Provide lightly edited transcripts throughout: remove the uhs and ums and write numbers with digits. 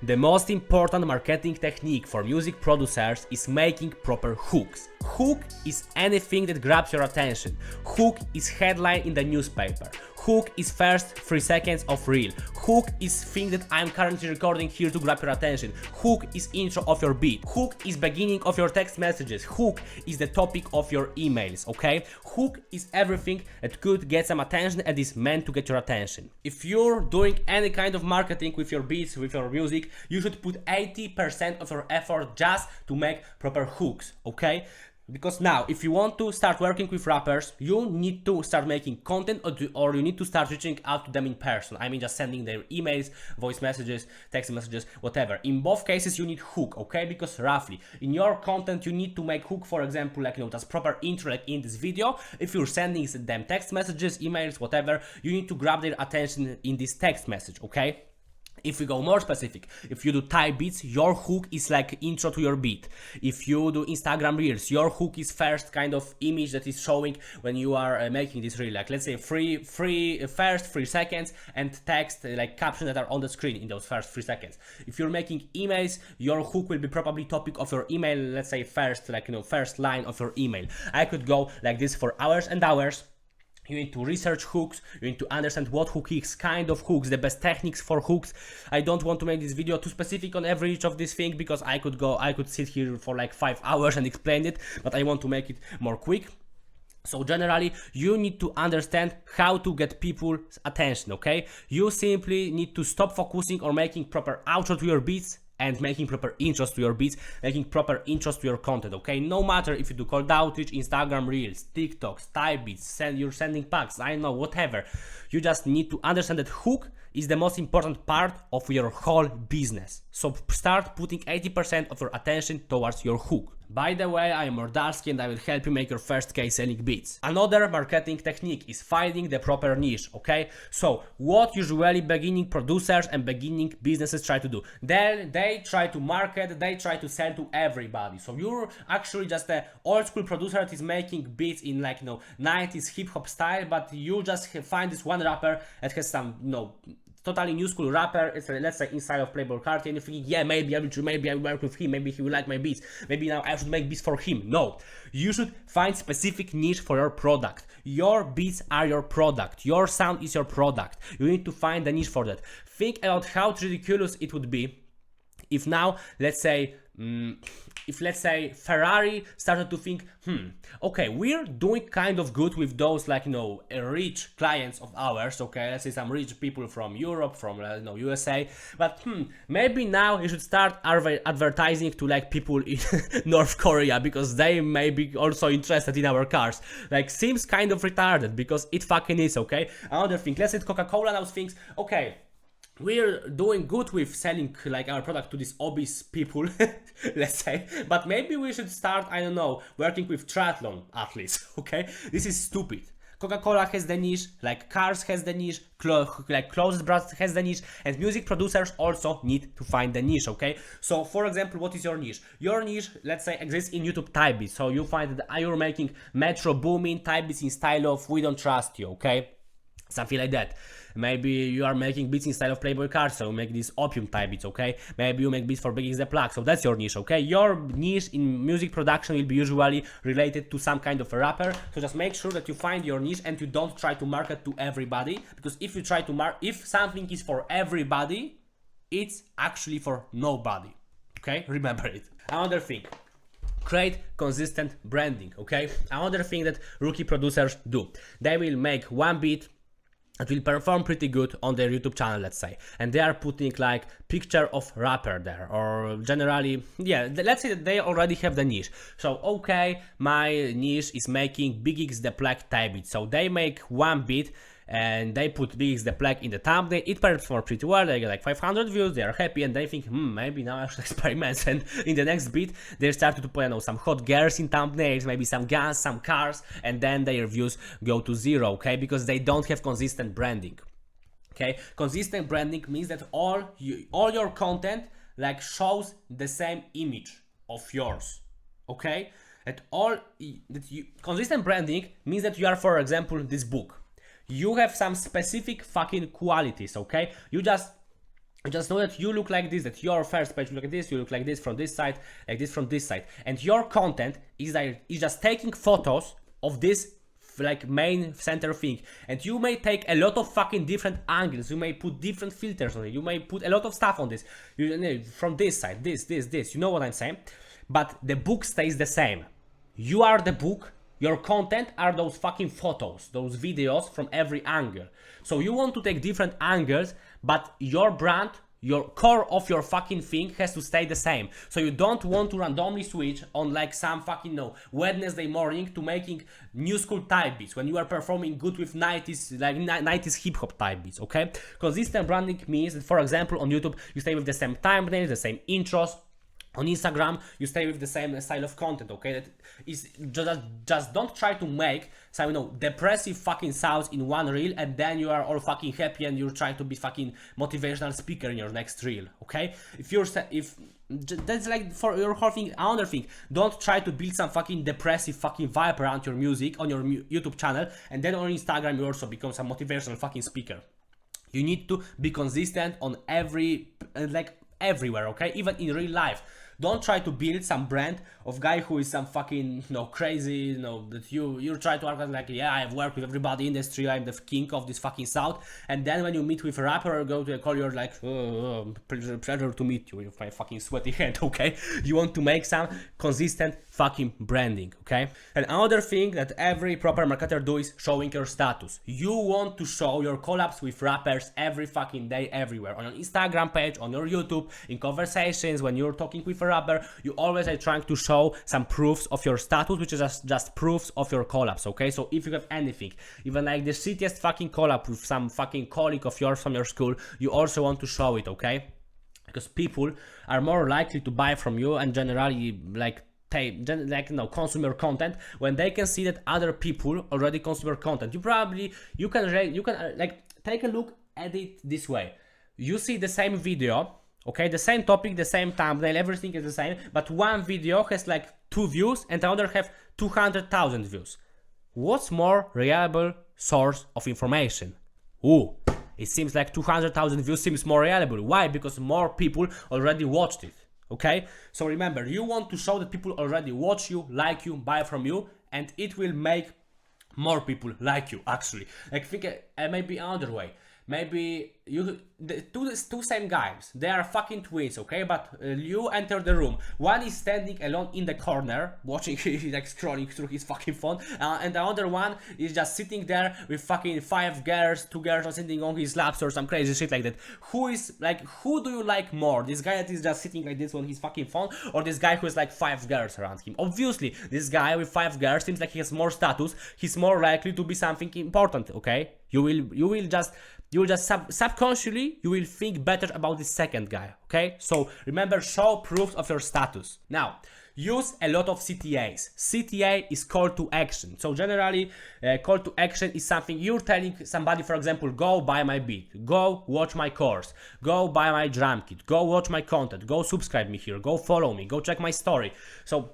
The most important marketing technique for music producers is making proper hooks. Hook is anything that grabs your attention. Hook is headline in the newspaper. Hook is first 3 seconds of reel. Hook is thing that I'm currently recording here to grab your attention. Hook is intro of your beat. Hook is beginning of your text messages. Hook is the topic of your emails, okay? Hook is everything that could get some attention and is meant to get your attention. If you're doing any kind of marketing with your beats, with your music, you should put 80% of your effort just to make proper hooks, okay? Because now, if you want to start working with rappers, you need to start making content or you need to start reaching out to them in person. I mean, just sending their emails, voice messages, text messages, whatever. In both cases, you need hook, okay? Because roughly, in your content, you need to make hook, for example, like, just proper intro, like in this video. If you're sending them text messages, emails, whatever, you need to grab their attention in this text message, okay? If we go more specific, if you do type beats, your hook is like intro to your beat. If you do Instagram reels, your hook is first kind of image that is showing when you are making this reel. Like, let's say first 3 seconds and text like captions that are on the screen in those first 3 seconds. If you're making emails, your hook will be probably topic of your email. Let's say first line of your email. I could go like this for hours and hours. You need to research hooks, you need to understand what hook is, kind of hooks, the best techniques for hooks. I don't want to make this video too specific on every each of these things because I could sit here for like 5 hours and explain it, but I want to make it more quick. So generally, you need to understand how to get people's attention, okay? You simply need to stop focusing on making proper outro to your beats and making proper intros to your beats, making proper intros to your content, okay? No matter if you do cold outreach, Instagram reels, TikToks, type beats, you're sending packs, I know, whatever. You just need to understand that hook is the most important part of your whole business. So start putting 80% of your attention towards your hook. By the way, I am Mordarski and I will help you make your first K selling beats. Another marketing technique is finding the proper niche, okay? So what usually beginning producers and beginning businesses try to do? They try to market, they try to sell to everybody. So you're actually just an old school producer that is making beats in 90s hip hop style, but you just find this one rapper that has some, totally new school rapper, it's let's say inside of Playboi Carti, and you're thinking, yeah, maybe I will work with him, maybe he will like my beats, maybe now I should make beats for him. No, you should find specific niche for your product. Your beats are your product, your sound is your product. You need to find the niche for that. Think about how ridiculous it would be if now, let's say Ferrari started to think, okay, we're doing kind of good with those rich clients of ours, okay, let's say some rich people from Europe, from USA, but maybe now you should start advertising to people in North Korea because they may be also interested in our cars. Seems kind of retarded because it fucking is, okay? Another thing, let's say Coca-Cola now thinks, okay, we're doing good with selling our product to these obese people, let's say, but maybe we should start, I don't know, working with triathlon athletes, okay? This is stupid. Coca-Cola has the niche, cars has the niche, clothes brands has the niche, and music producers also need to find the niche, okay? So, for example, what is your niche? Your niche, let's say, exists in YouTube type beats, so you find that you're making Metro Boomin type beats in style of We Don't Trust You, okay? Something like that. Maybe you are making beats in style of Playboi Carti, so you make these opium type beats, okay? Maybe you make beats for Big X the Plug, so that's your niche, okay? Your niche in music production will be usually related to some kind of a rapper, so just make sure that you find your niche and you don't try to market to everybody, because if you try to if something is for everybody, it's actually for nobody, okay? Remember it. Another thing. Create consistent branding, okay? Another thing that rookie producers do. They will make one beat that will perform pretty good on their YouTube channel, let's say, and they are putting picture of rapper there, or generally, yeah, let's say that they already have the niche. So, okay, my niche is making Big X the Plug type beat, so they make one beat and they put Big X the Plug in the thumbnail. It performs pretty well, they get 500 views, they are happy, and they think, maybe now I should experiment. And in the next beat, they started to put, some hot girls in thumbnails, maybe some guns, some cars, and then their views go to zero, okay, because they don't have consistent branding. Okay, consistent branding means that all your content shows the same image of yours, okay? Consistent branding means that you are, for example, this book. You have some specific fucking qualities, okay? You just just know that you look like this, that your first page look like this, you look like this from this side, like this from this side, and your content is like is just taking photos of this like main center thing, and you may take a lot of fucking different angles, you may put different filters on it, you may put a lot of stuff on this, you know, from this side, this, you know what I'm saying, but the book stays the same. You are the book, your content are those fucking photos, those videos from every angle. So you want to take different angles, but your brand, your core of your fucking thing has to stay the same. So you don't want to randomly switch on like some fucking Wednesday morning to making new school type beats when you are performing good with 90s like 90s hip hop type beats, okay? Consistent branding means that, for example, on YouTube you stay with the same thumbnails, the same intros. On Instagram, you stay with the same style of content, okay? That is just don't try to make some, depressive fucking sounds in one reel and then you are all fucking happy and you're trying to be fucking motivational speaker in your next reel, okay? That's like for your whole thing, another thing. Don't try to build some fucking depressive fucking vibe around your music on your YouTube channel and then on Instagram you also become some motivational fucking speaker. You need to be consistent on everywhere, okay? Even in real life. Don't try to build some brand of guy who is some fucking, crazy, that you try to act like, yeah, I've worked with everybody in the industry, I'm the king of this fucking South, and then when you meet with a rapper or go to a call, you're like, pleasure to meet you with my fucking sweaty hand, okay? You want to make some consistent fucking branding, okay? And another thing that every proper marketer do is showing your status. You want to show your collabs with rappers every fucking day, everywhere. On your Instagram page, on your YouTube, in conversations, when you're talking with a rapper, you always are trying to show some proofs of your status, which is just proofs of your collabs, okay? So if you have anything, even like the shittiest fucking collab with some fucking colleague of yours from your school, you also want to show it, okay? Because people are more likely to buy from you and generally consume your content when they can see that other people already consume your content. You can take a look at it this way. You see the same video, okay, the same topic, the same thumbnail, everything is the same, but one video has like 2 views and the other have 200,000 views. What's more reliable source of information? Ooh, it seems like 200,000 views seems more reliable. Why? Because more people already watched it. Okay, so remember, you want to show that people already watch you, like you, buy from you, and it will make more people like you, actually. Like, think maybe another way. Maybe the two same guys, they are fucking twins, okay? But you enter the room. One is standing alone in the corner, watching, like scrolling through his fucking phone, and the other one is just sitting there with fucking 5 girls, 2 girls are sitting on his laps or some crazy shit like that. Who do you like more? This guy that is just sitting like this on his fucking phone, or this guy who has like 5 girls around him? Obviously, this guy with 5 girls seems like he has more status, he's more likely to be something important, okay? You will just subconsciously you will think better about the second guy, okay? So remember, show proofs of your status. Now, use a lot of CTAs. CTA is call to action. So generally, call to action is something you're telling somebody, for example, go buy my beat, go watch my course, go buy my drum kit, go watch my content, go subscribe me here, go follow me, go check my story. So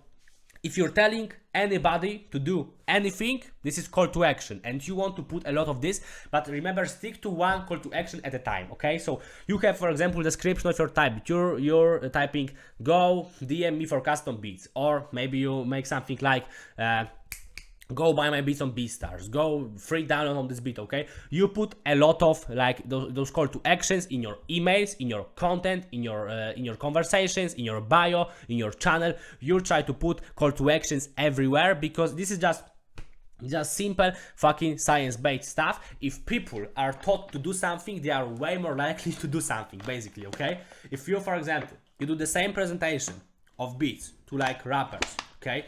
if you're telling anybody to do anything, this is call to action, and you want to put a lot of this, but remember, stick to one call to action at a time, okay? So you have, for example, description of your type. You're typing go DM me for custom beats, or maybe you make something like go buy my beats on BeatStars, go free download on this beat, okay? You put a lot of like those call to actions in your emails, in your content, in your conversations, in your bio, in your channel. You try to put call to actions everywhere, because this is just simple fucking science-based stuff. If people are taught to do something, they are way more likely to do something, basically, okay? If you, for example, you do the same presentation of beats to like rappers, okay?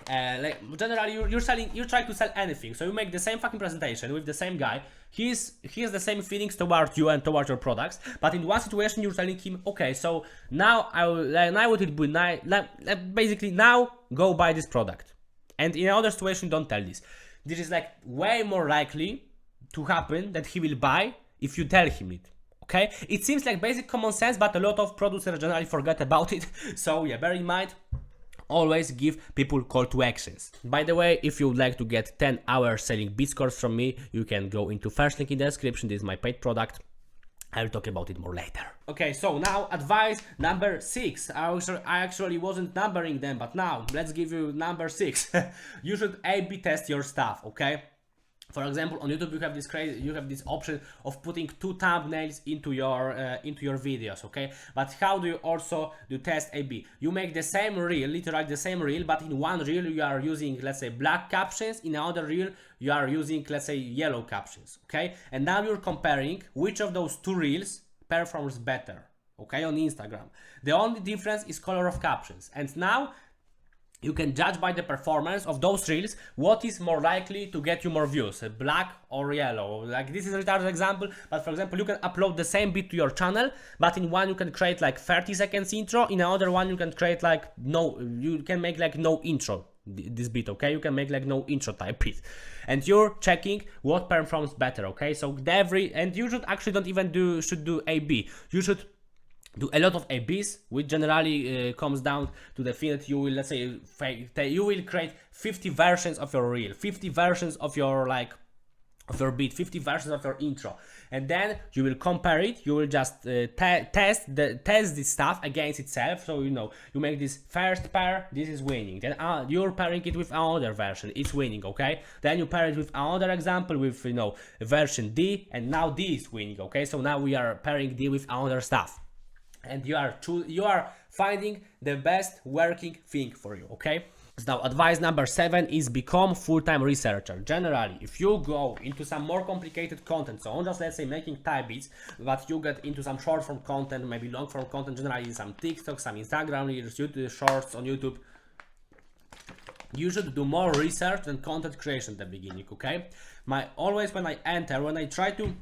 Like generally you're trying to sell anything, so you make the same fucking presentation with the same guy. He has the same feelings towards you and towards your products, but in one situation you're telling him, okay, so now now what it would basically now go buy this product, and in another situation don't tell this. This is like way more likely to happen that he will buy if you tell him it. Okay, it seems like basic common sense, but a lot of producers generally forget about it. So yeah, bear in mind, always give people call to actions. By the way, if you would like to get 10 hours selling beats course from me, you can go into first link in the description. This is my paid product. I'll talk about it more later. Okay, so now advice number 6. I actually wasn't numbering them, but now let's give you number 6. You should A/B test your stuff, okay? For example, on YouTube you have this option of putting 2 thumbnails into your videos, okay? But how do you also do test A/B? You make the same reel, literally the same reel, but in one reel you are using, let's say, black captions, in another reel you are using, let's say, yellow captions, okay? And now you're comparing which of those 2 reels performs better, okay, on Instagram. The only difference is color of captions. And now you can judge by the performance of those reels what is more likely to get you more views, black or yellow. Like, this is a retarded example, but for example, you can upload the same beat to your channel, but in one you can create like 30 seconds intro, in another one you can create like you can make like no intro, this beat, okay? You can make like no intro type beat. And you're checking what performs better, okay? So and you should actually don't even do A/B. You should do a lot of A/Bs, which generally comes down to the thing that you will, let's say, you will create 50 versions of your reel, 50 versions of your of your beat, 50 versions of your intro, and then you will compare it. You will just test this stuff against itself. So you make this first pair, this is winning. Then you're pairing it with another version, it's winning, okay? Then you pair it with another example with version D, and now D is winning, okay? So now we are pairing D with another stuff. And you are finding the best working thing for you, okay? So now advice number 7 is become full-time researcher. Generally, if you go into some more complicated content, so not just, let's say, making type beats, but you get into some short form content, maybe long form content, generally some TikTok, some Instagram reels, YouTube shorts on YouTube, you should do more research than content creation at the beginning, okay? Always when I try to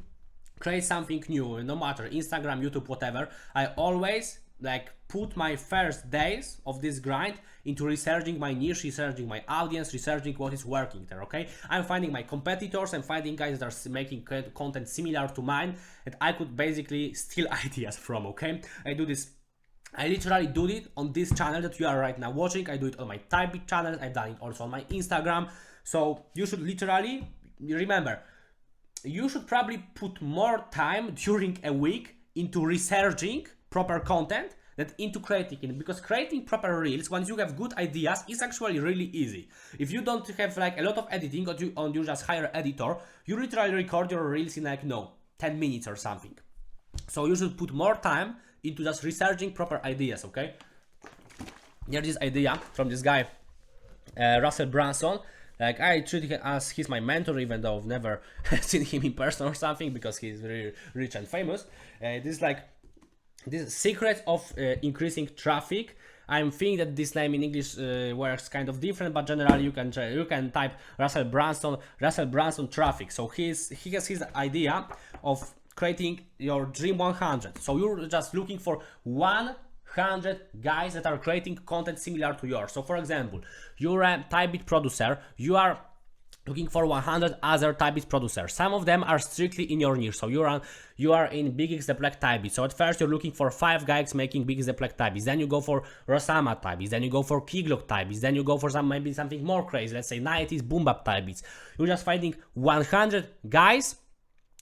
create something new, no matter Instagram, YouTube, whatever, I always put my first days of this grind into researching my niche, researching my audience, researching what is working there, okay? I'm finding my competitors, I'm finding guys that are making content similar to mine that I could basically steal ideas from, okay? I literally do it on this channel that you are right now watching. I do it on my Typebeat channel, I've done it also on my Instagram. So you should literally, remember, you should probably put more time during a week into researching proper content than into creating it, because creating proper reels, once you have good ideas, is actually really easy. If you don't have a lot of editing, or you just hire an editor, you literally record your reels in 10 minutes or something. So you should put more time into just researching proper ideas, okay? Here's this idea from this guy, Russell Brunson. I treat him as he's my mentor, even though I've never seen him in person or something, because he's very rich and famous. This secret of increasing traffic. I'm thinking that this name in English works kind of different, but generally you can type Russell Brunson traffic. So he has his idea of creating your Dream 100. So you're just looking for 100 guys that are creating content similar to yours. So for example, you're a Typebeat producer, you are looking for 100 other Typebeat producers. Some of them are strictly in your niche. So you are in Big X the Black Typebeat. So at first you're looking for 5 guys making Big X the Black Typebeats. Then you go for Rosama Typebeats. Then you go for Keyglok Typebeats. Then you go for maybe something more crazy. Let's say 90s Boom Bap Typebeats. You're just finding 100 guys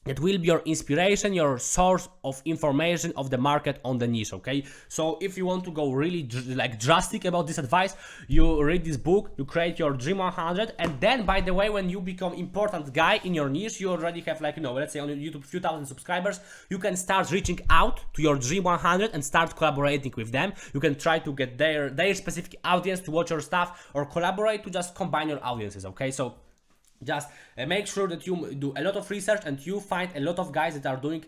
that will be your inspiration, your source of information of the market on the niche, okay? So if you want to go really drastic about this advice, you read this book, you create your Dream 100, and then, by the way, when you become important guy in your niche, you already have let's say on YouTube few thousand subscribers, you can start reaching out to your Dream 100 and start collaborating with them. You can try to get their specific audience to watch your stuff, or collaborate to just combine your audiences, okay? So just make sure that you do a lot of research and you find a lot of guys that are doing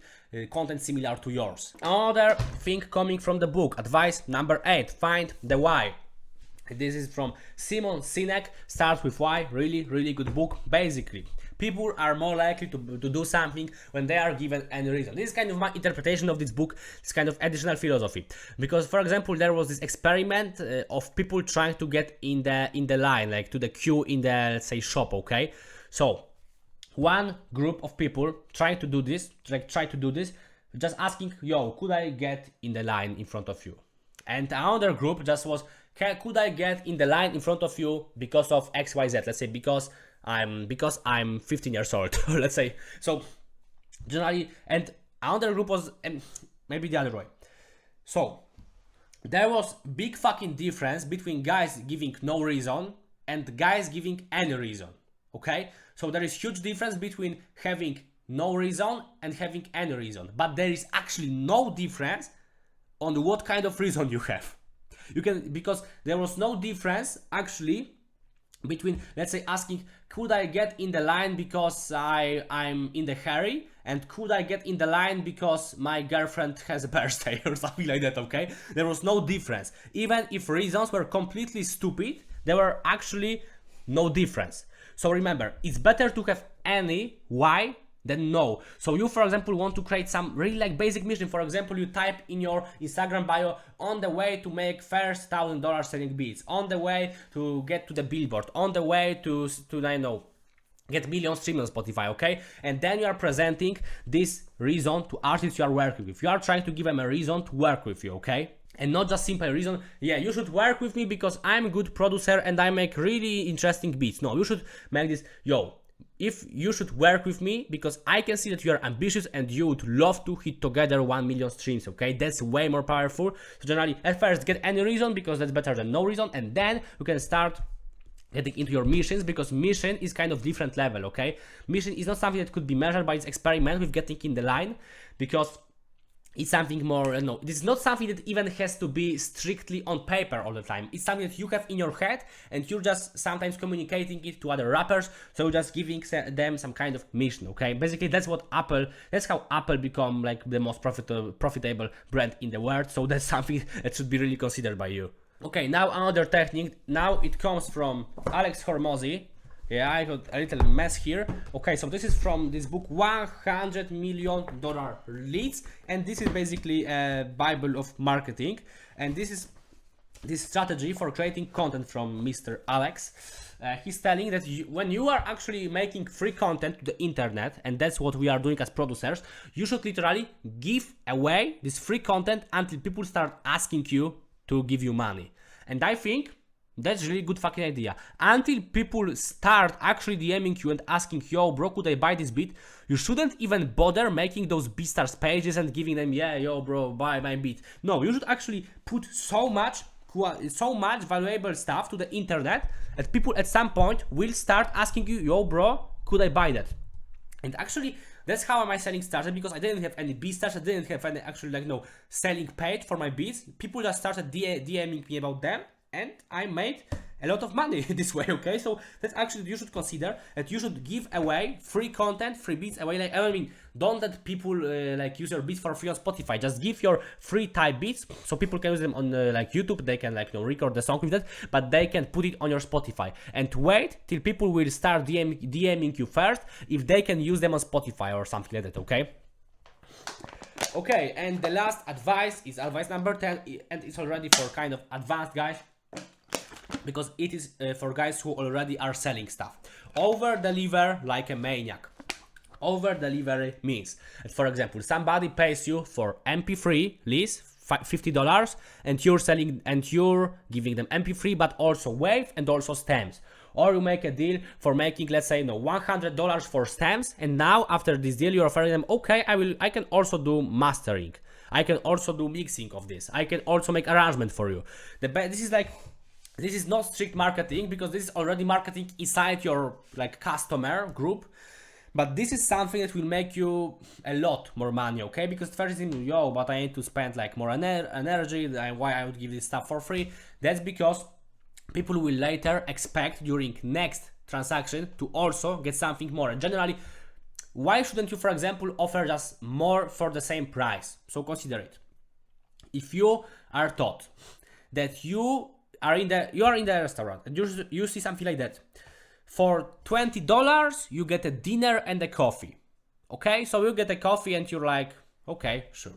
content similar to yours. Another thing coming from the book, advice number 8, find the why. This is from Simon Sinek, Start with Why, really good book. Basically, people are more likely to do something when they are given any reason. This is kind of my interpretation of this book, this kind of additional philosophy. Because, for example, there was this experiment of people trying to get in the line, to the queue in the, let's say, shop, okay? So, one group of people trying to do this, just asking, yo, could I get in the line in front of you? And another group just was, could I get in the line in front of you because of XYZ? Let's say because I'm 15 years old, let's say. So generally, and Another group was maybe the other way. So there was big fucking difference between guys giving no reason and guys giving any reason. Okay, so there is huge difference between having no reason and having any reason, but there is actually no difference on what kind of reason you have. You can, because there was no difference actually between, let's say, asking could I get in the line because I'm in the hurry, and could I get in the line because my girlfriend has a birthday or something like that. Okay, there was no difference. Even if reasons were completely stupid, there were actually no difference. So remember, it's better to have any why than no. So you, for example, want to create some really like basic mission. For example, you type in your Instagram bio, on the way to make first $1,000 selling beats, on the way to get to the billboard, on the way to I know, get million streams on Spotify, okay? And then you are presenting this reason to artists you are working with. You are trying to give them a reason to work with you, okay? And not just simple reason, yeah, you should work with me because I'm a good producer and I make really interesting beats. No, you should make this, yo, if you should work with me because I can see that you are ambitious and you would love to hit together 1 million streams, okay? That's way more powerful. So generally, at first, get any reason because that's better than no reason, and then you can start getting into your missions, because mission is kind of different level, okay? Mission is not something that could be measured by this experiment with getting in the line, because it's something more, no, this is not something that even has to be strictly on paper all the time. It's something that you have in your head and you're just sometimes communicating it to other rappers, so you're just giving them some kind of mission, okay? Basically, that's how Apple become like the most profitable brand in the world, so that's something that should be really considered by you. Okay, now another technique, now it comes from Alex Hormozi. Yeah, I got a little mess here. Okay, so this is from this book, $100 Million Leads, and this is basically a Bible of marketing, and this is this strategy for creating content from Mr. Alex. He's telling that when you are actually making free content to the internet, and that's what we are doing as producers, you should literally give away this free content until people start asking you to give you money. And I think that's really good fucking idea. Until people start actually DMing you and asking, yo bro, could I buy this beat? You shouldn't even bother making those BeatStars pages and giving them, yeah, yo bro, buy my beat. No, you should actually put so much valuable stuff to the internet that people at some point will start asking you, yo bro, could I buy that? And actually, that's how my selling started, because I didn't have any BeatStars, I didn't have any actually like no selling page for my beats. People just started DMing me about them, and I made a lot of money this way, okay? So that's actually, you should consider that you should give away free content, free beats away. Like, I mean, don't let people like use your beats for free on Spotify. Just give your free type beats so people can use them on like YouTube. They can like record the song with that, but they can put it on your Spotify. And wait till people will start DMing you first if they can use them on Spotify or something like that, okay? Okay, and the last advice is advice number 10, and it's already for kind of advanced guys, because it is for guys who already are selling stuff. Over deliver like a maniac. Over delivery means that, for example, somebody pays you for MP3 lease $50, and you're selling and you're giving them MP3 but also wave and also stems. Or you make a deal for making, let's say, $100 for stems, and now after this deal you're offering them, okay, I can also do mastering, I can also do mixing of this, I can also make arrangement for you. This is not strict marketing, because this is already marketing inside your like customer group, but this is something that will make you a lot more money, okay? Because first thing, yo, but I need to spend like more energy, why I would give this stuff for free? That's because people will later expect during next transaction to also get something more. And generally, why shouldn't you, for example, offer just more for the same price? So consider it. If you are taught that you are in the restaurant and you see something like that, for $20 you get a dinner and a coffee, okay? So you get a coffee and you're like, okay, sure.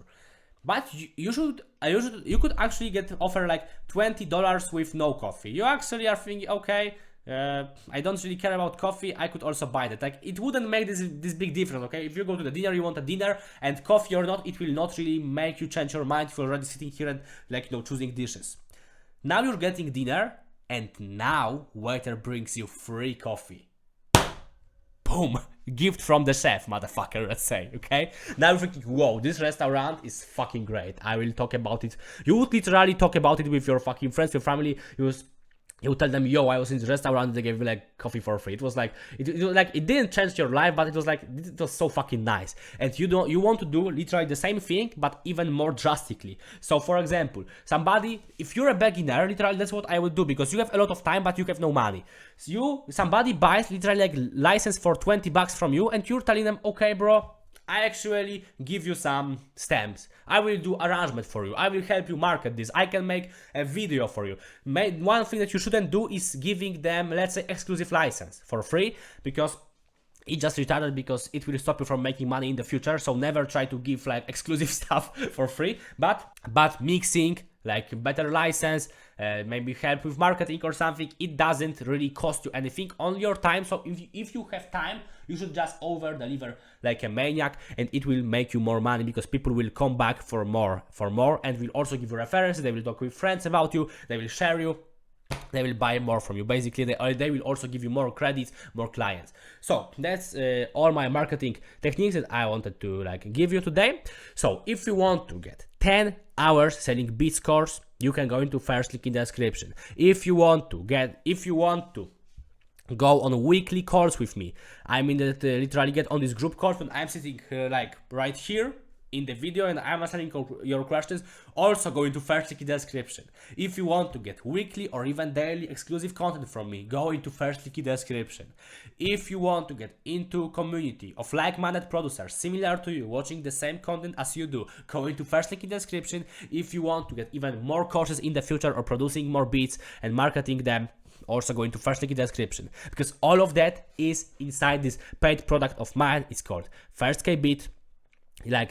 But you could actually get offer like $20 with no coffee. You actually are thinking, okay, I don't really care about coffee, I could also buy that. Like, it wouldn't make this big difference, okay? If you go to the dinner, you want a dinner, and coffee or not, it will not really make you change your mind if you're already sitting here and like choosing dishes. Now you're getting dinner, and now waiter brings you free coffee. Boom! gift from the chef, motherfucker, let's say, okay? Now you're thinking, whoa, this restaurant is fucking great. I will talk about it. You would literally talk about it with your fucking friends, your family. You tell them, yo, I was in the restaurant, they gave me like coffee for free. It was like, it didn't change your life, but it was like, it was so fucking nice. And you want to do literally the same thing, but even more drastically. So for example, if you're a beginner, literally that's what I would do, because you have a lot of time, but you have no money. So somebody buys literally like license for 20 bucks from you, and you're telling them, okay, bro, I actually give you some stamps. I will do arrangement for you. I will help you market this. I can make a video for you. One thing that you shouldn't do is giving them, let's say, exclusive license for free, because it's just retarded, because it will stop you from making money in the future. So never try to give like exclusive stuff for free, but mixing like better license, maybe help with marketing or something, it doesn't really cost you anything on your time. So if you have time, you should just over deliver like a maniac, and it will make you more money, because people will come back for more, and will also give you references. They will talk with friends about you, they will share you, they will buy more from you. Basically, they will also give you more credits, more clients. So that's all my marketing techniques that I wanted to like give you today. So if you want to get 10 hours selling beats course, you can go into first link in the description. If you want to go on a weekly course with me, I mean that literally get on this group course when I'm sitting like right here in the video and I'm answering your questions, also go into first link in the description. If you want to get weekly or even daily exclusive content from me, go into first link in the description. If you want to get into community of like-minded producers similar to you, watching the same content as you do, go into first link in the description. If you want to get even more courses in the future or producing more beats and marketing them, also go into first link in the description, because all of that is inside this paid product of mine. It's called First K Beat.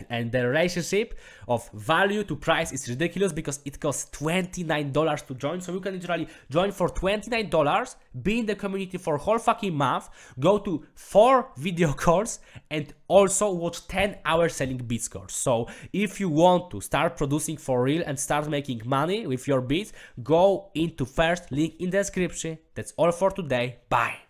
And the relationship of value to price is ridiculous, because it costs $29 to join. So you can literally join for $29, be in the community for a whole fucking month, go to 4 video calls, and also watch 10 hours selling beats course. So if you want to start producing for real and start making money with your beats, go into first link in the description. That's all for today. Bye.